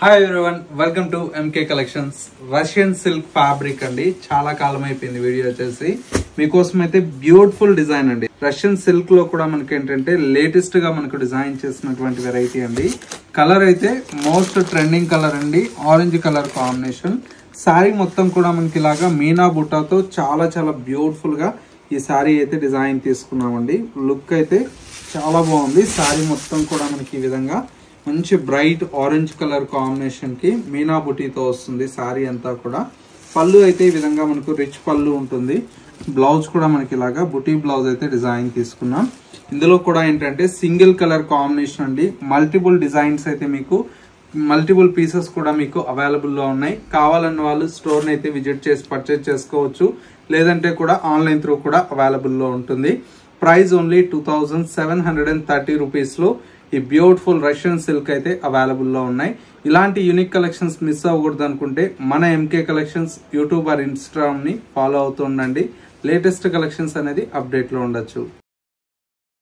Hi everyone, welcome to MK collections. Russian silk fabric అండి. చాలా కాలం అయిపోయింది వీడియో వచ్చేసి. మీకోసం అయితే బ్యూటిఫుల్ డిజైన్ అండి. రష్యన్ సిల్క్ లో కూడా మనకి ఏంటంటే లేటెస్ట్ గా మనకు డిజైన్ చేసినటువంటి వెరైటీ అండి. కలర్ అయితే మోస్ట్ ట్రెండింగ్ కలర్ అండి, ఆరెంజ్ కలర్ కాంబినేషన్. శారీ మొత్తం కూడా మనకి ఇలాగా మీనా బుట్టాతో చాలా చాలా బ్యూటిఫుల్ గా ఈ శారీ అయితే డిజైన్ తీసుకున్నామండి. లుక్ అయితే చాలా బాగుంది. శారీ మొత్తం కూడా మనకి ఈ విధంగా మంచి బ్రైట్ ఆరెంజ్ కలర్ కాంబినేషన్ కి మీనా బుటీతో వస్తుంది శారీ అంతా కూడా. పళ్ళు అయితే ఈ విధంగా మనకు రిచ్ పళ్ళు ఉంటుంది. బ్లౌజ్ కూడా మనకి ఇలాగా బుటీ బ్లౌజ్ అయితే డిజైన్ తీసుకున్నాం. ఇందులో కూడా ఏంటంటే సింగిల్ కలర్ కాంబినేషన్ అండి. మల్టిపుల్ డిజైన్స్ అయితే మీకు మల్టిపుల్ పీసెస్ కూడా మీకు అవైలబుల్ లో ఉన్నాయి. కావాలన్న వాళ్ళు స్టోర్ అయితే విజిట్ చేసి పర్చేజ్ చేసుకోవచ్చు, లేదంటే కూడా ఆన్లైన్ త్రూ కూడా అవైలబుల్ లో ఉంటుంది. ప్రైస్ ఓన్లీ 2730 రూపీస్ లో ఈ బ్యూటిఫుల్ రష్యన్ సిల్క్ అయితే అవైలబుల్ లో ఉన్నాయి. ఇలాంటి యూనిక్ కలెక్షన్స్ మిస్ అవ్వకూడదు అనుకుంటే మన MK collections YouTube or Instagram ని ఫాలో అవుతూ ఉండండి. లేటెస్ట్ కలెక్షన్స్ అనేది అప్డేట్ లో ఉండొచ్చు.